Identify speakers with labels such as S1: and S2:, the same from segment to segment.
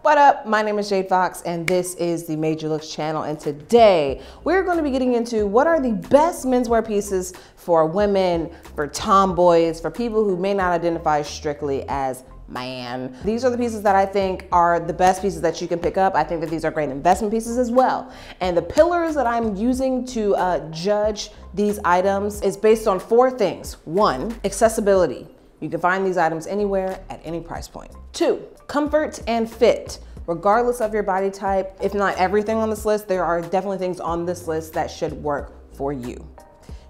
S1: What up? My name is Jade Fox and this is the Madeyoulooks channel, and today we're going to be getting into what are the best menswear pieces for women, for tomboys, for people who may not identify strictly as man. These are the pieces that I think are the best pieces that you can pick up. I think that these are great investment pieces as well. And the pillars that I'm using to judge these items is based on four things. One, accessibility. You can find these items anywhere at any price point. Two, comfort and fit. Regardless of your body type, if not everything on this list, there are definitely things on this list that should work for you.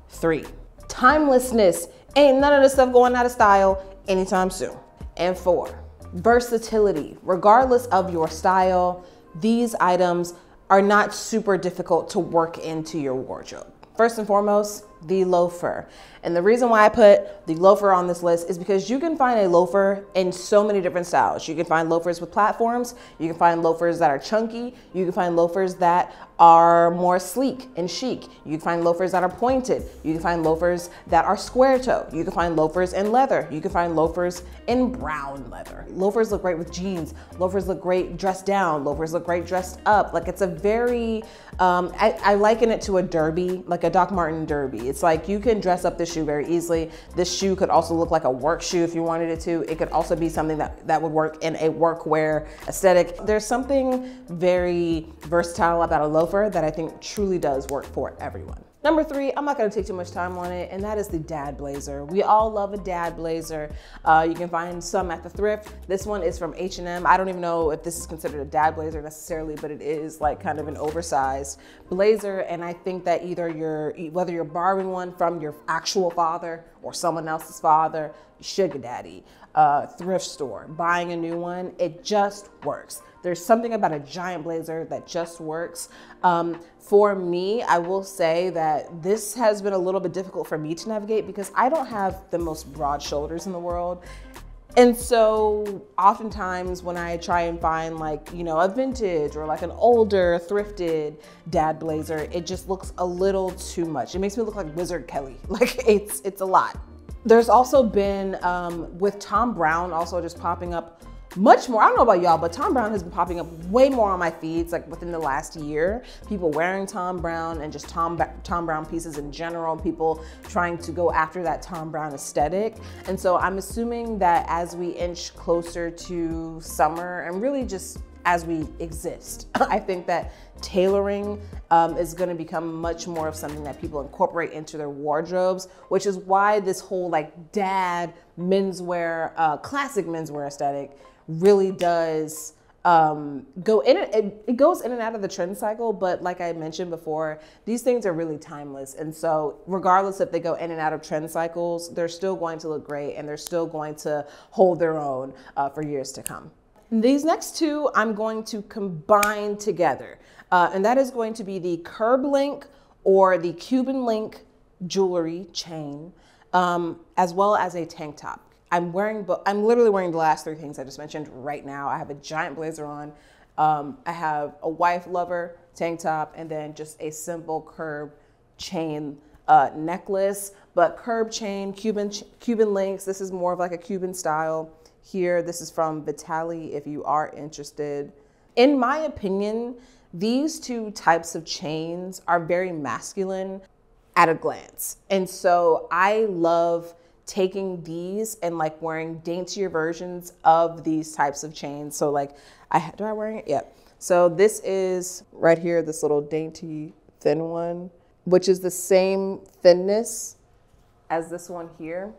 S1: Three, timelessness. Ain't none of this stuff going out of style anytime soon. And four, versatility. Regardless of your style, these items are not super difficult to work into your wardrobe. First and foremost, the loafer. And the reason why I put the loafer on this list is because you can find a loafer in so many different styles. You can find loafers with platforms, you can find loafers that are chunky, you can find loafers that are more sleek and chic, you can find loafers that are pointed, you can find loafers that are square toe, you can find loafers in leather, you can find loafers in brown leather. Loafers look great with jeans, loafers look great dressed down, loafers look great dressed up. Like, it's a very, I liken it to a derby, like a Doc Marten derby. It's like you can dress up this shoe very easily. This shoe could also look like a work shoe if you wanted it to. It could also be something that would work in a workwear aesthetic. There's something very versatile about a loafer that I think truly does work for everyone. Number three, I'm not gonna take too much time on it, and that is the dad blazer. We all love a dad blazer. You can find some at the thrift. This one is from H&M. I don't even know if this is considered a dad blazer necessarily, but it is like kind of an oversized blazer. And I think that whether you're borrowing one from your actual father or someone else's father, sugar daddy, thrift store, buying a new one, it just works. There's something about a giant blazer that just works. For me, I will say that this has been a little bit difficult for me to navigate because I don't have the most broad shoulders in the world. And so oftentimes when I try and find like, you know, a vintage or like an older thrifted dad blazer, it just looks a little too much. It makes me look like Wizard Kelly. Like it's a lot. There's also been, with Thom Browne also just popping up much more. I don't know about y'all, but Thom Browne has been popping up way more on my feeds like within the last year. People wearing Thom Browne and just Thom Browne pieces in general, people trying to go after that Thom Browne aesthetic. And so I'm assuming that as we inch closer to summer and really just as we exist, I think that tailoring is going to become much more of something that people incorporate into their wardrobes, which is why this whole like dad menswear, classic menswear aesthetic really does go in. It goes in and out of the trend cycle, but like I mentioned before, these things are really timeless. And so regardless if they go in and out of trend cycles, they're still going to look great and they're still going to hold their own for years to come. These next two I'm going to combine together, and that is going to be the curb link or the Cuban link jewelry chain, as well as a tank top. I'm literally wearing the last three things I just mentioned right now. I have a giant blazer on. I have a wife lover tank top, and then just a simple curb chain necklace, but curb chain, Cuban links. This is more of like a Cuban style. Here, this is from Vitaly if you are interested. In my opinion, these two types of chains are very masculine at a glance. And so I love taking these and like wearing daintier versions of these types of chains. So like, do I wearing it? Yep. So this is right here, this little dainty thin one, which is the same thinness as this one here.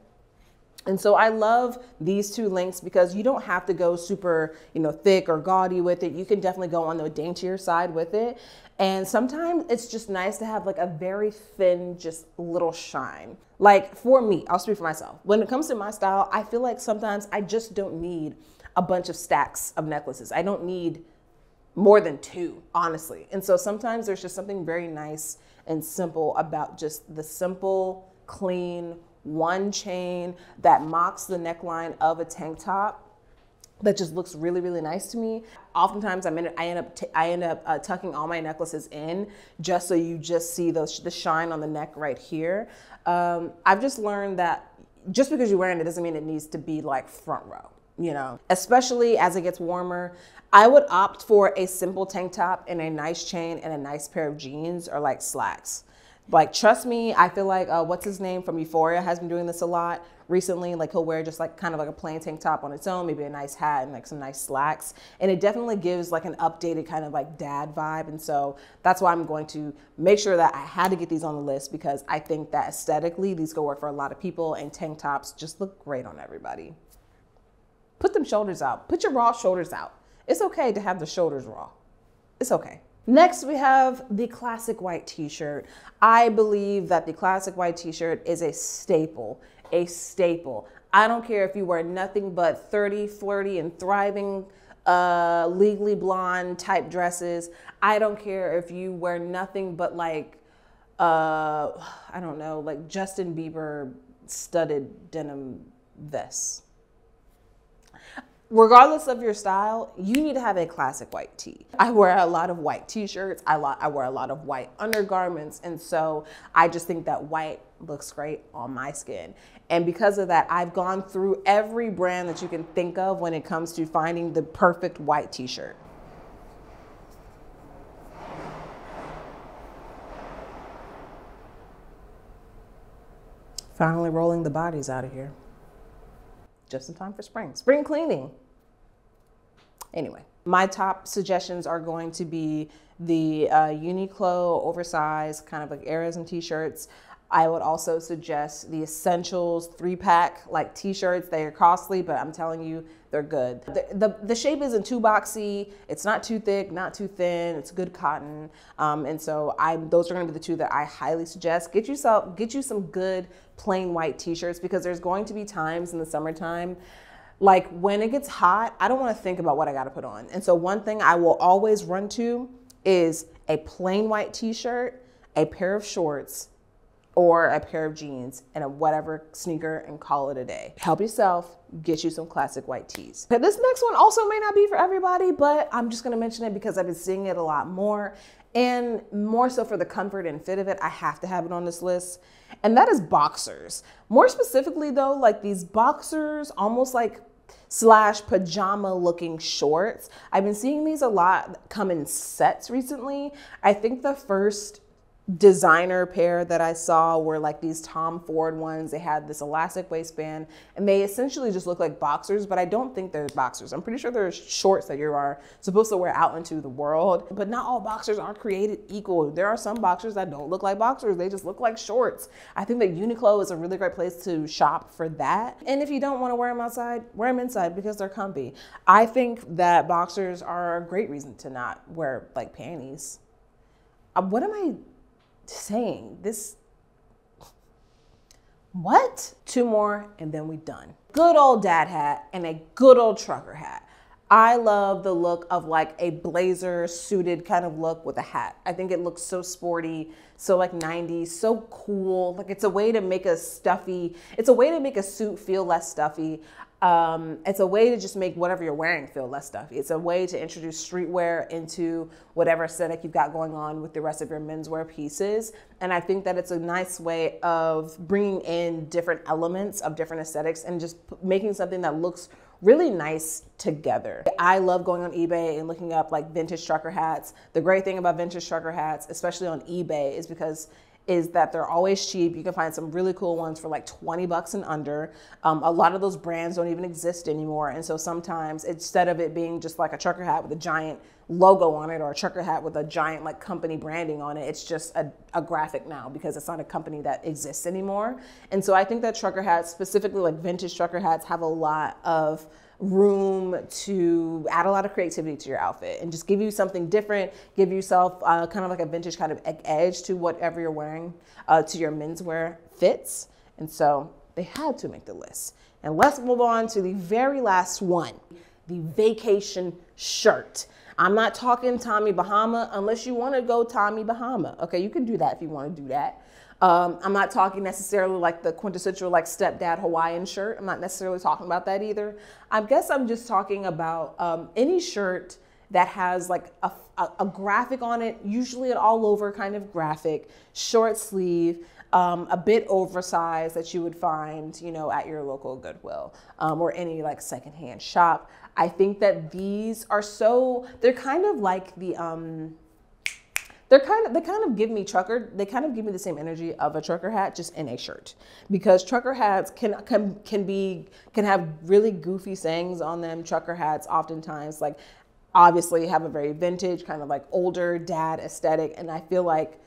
S1: And so I love these two links because you don't have to go super, you know, thick or gaudy with it. You can definitely go on the daintier side with it. And sometimes it's just nice to have like a very thin, just little shine. Like for me, I'll speak for myself. When it comes to my style, I feel like sometimes I just don't need a bunch of stacks of necklaces. I don't need more than two, honestly. And so sometimes there's just something very nice and simple about just the simple, clean, one chain that mocks the neckline of a tank top that just looks really, really nice to me. Oftentimes I end up tucking all my necklaces in just so you just see the shine on the neck right here. I've just learned that just because you're wearing it doesn't mean it needs to be like front row. you know, especially as it gets warmer. I would opt for a simple tank top and a nice chain and a nice pair of jeans or like slacks. Like, trust me, I feel like, what's his name from Euphoria has been doing this a lot recently. Like, he'll wear just like kind of like a plain tank top on its own, maybe a nice hat and like some nice slacks. And it definitely gives like an updated kind of like dad vibe. And so that's why I'm going to make sure that I had to get these on the list, because I think that aesthetically, these go work for a lot of people, and tank tops just look great on everybody. Put them shoulders out. Put your raw shoulders out. It's okay to have the shoulders raw. It's okay. Next, we have the classic white t-shirt. I believe that the classic white t-shirt is a staple, a staple. I don't care if you wear nothing but 30, flirty, and thriving, legally blonde type dresses. I don't care if you wear nothing but like, I don't know, like Justin Bieber studded denim vests. Regardless of your style, you need to have a classic white tee. I wear a lot of white t-shirts. I wear a lot of white undergarments. And so I just think that white looks great on my skin. And because of that, I've gone through every brand that you can think of when it comes to finding the perfect white t-shirt. Finally rolling the bodies out of here. Just in time for spring. Spring cleaning. Anyway, my top suggestions are going to be the Uniqlo oversized kind of like eras and t-shirts. I would also suggest the Essentials 3-pack like t-shirts. They are costly, but I'm telling you, they're good. The shape isn't too boxy. It's not too thick, not too thin. It's good cotton. And so those are gonna be the two that I highly suggest. Get you some good plain white t-shirts, because there's going to be times in the summertime, like when it gets hot, I don't want to think about what I got to put on. And so one thing I will always run to is a plain white t-shirt, a pair of shorts, or a pair of jeans and a whatever sneaker, and call it a day. Help yourself, get you some classic white tees. Okay, this next one also may not be for everybody, but I'm just gonna mention it because I've been seeing it a lot more, and more so for the comfort and fit of it, I have to have it on this list. And that is boxers. More specifically though, like these boxers, almost like / pajama looking shorts. I've been seeing these a lot come in sets recently. I think the first designer pair that I saw were like these Tom Ford ones. They had this elastic waistband and they essentially just look like boxers, but I don't think they're boxers. I'm pretty sure they're shorts that you are supposed to wear out into the world, but not all boxers are created equal. There are some boxers that don't look like boxers. They just look like shorts. I think that Uniqlo is a really great place to shop for that. And if you don't want to wear them outside, wear them inside because they're comfy. I think that boxers are a great reason to not wear like panties. What am I saying? What? Two more and then we done. Good old dad hat and a good old trucker hat. I love the look of like a blazer suited kind of look with a hat. I think it looks so sporty, so like 90s, so cool. Like it's a way to make a suit feel less stuffy. It's a way to just make whatever you're wearing feel less stuffy. It's a way to introduce streetwear into whatever aesthetic you've got going on with the rest of your menswear pieces. And I think that it's a nice way of bringing in different elements of different aesthetics and just making something that looks really nice together. I love going on eBay and looking up like vintage trucker hats. The great thing about vintage trucker hats, especially on eBay, is that they're always cheap. You can find some really cool ones for like 20 bucks and under. A lot of those brands don't even exist anymore. And so sometimes instead of it being just like a trucker hat with a giant logo on it or a trucker hat with a giant like company branding on it, it's just a graphic now because it's not a company that exists anymore. And so I think that trucker hats, specifically like vintage trucker hats, have a lot of room to add a lot of creativity to your outfit and just give you something different, give yourself kind of like a vintage kind of edge to whatever you're wearing, to your menswear fits. And so they had to make the list. And let's move on to the very last one, the vacation shirt. I'm not talking Tommy Bahama unless you want to go Tommy Bahama. Okay, you can do that if you want to do that. I'm not talking necessarily like the quintessential like stepdad Hawaiian shirt. I'm not necessarily talking about that either. I guess I'm just talking about any shirt that has like a graphic on it, usually an all over kind of graphic, short sleeve. a bit oversized that you would find, you know, at your local Goodwill or any like secondhand shop. I think that these are they're kind of like the, they kind of give me the same energy of a trucker hat, just in a shirt, because trucker hats can have really goofy sayings on them. Trucker hats oftentimes like obviously have a very vintage kind of like older dad aesthetic. And I feel like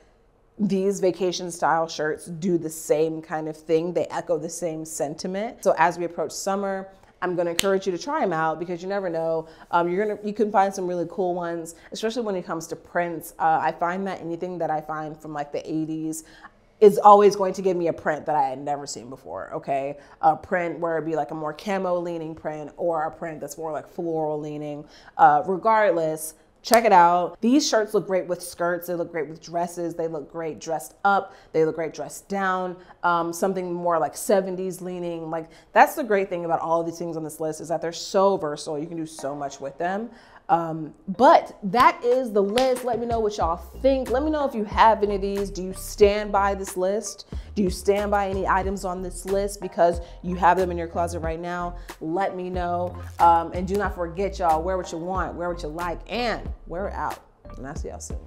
S1: these vacation style shirts do the same kind of thing. They echo the same sentiment. So as we approach summer, I'm going to encourage you to try them out, because you never know. You can find some really cool ones, especially when it comes to prints. I find that anything that I find from like the 80s is always going to give me a print that I had never seen before, okay? A print where it'd be like a more camo leaning print, or a print that's more like floral leaning. Regardless, check it out. These shirts look great with skirts. They look great with dresses. They look great dressed up. They look great dressed down. Something more like 70s leaning. Like, that's the great thing about all of these things on this list, is that they're so versatile. You can do so much with them. But that is the list. Let me know what y'all think. Let me know if you have any of these. Do you stand by this list? Do you stand by any items on this list because you have them in your closet right now? Let me know. And do not forget, y'all, wear what you want, wear what you like, and wear it out. And I'll see y'all soon.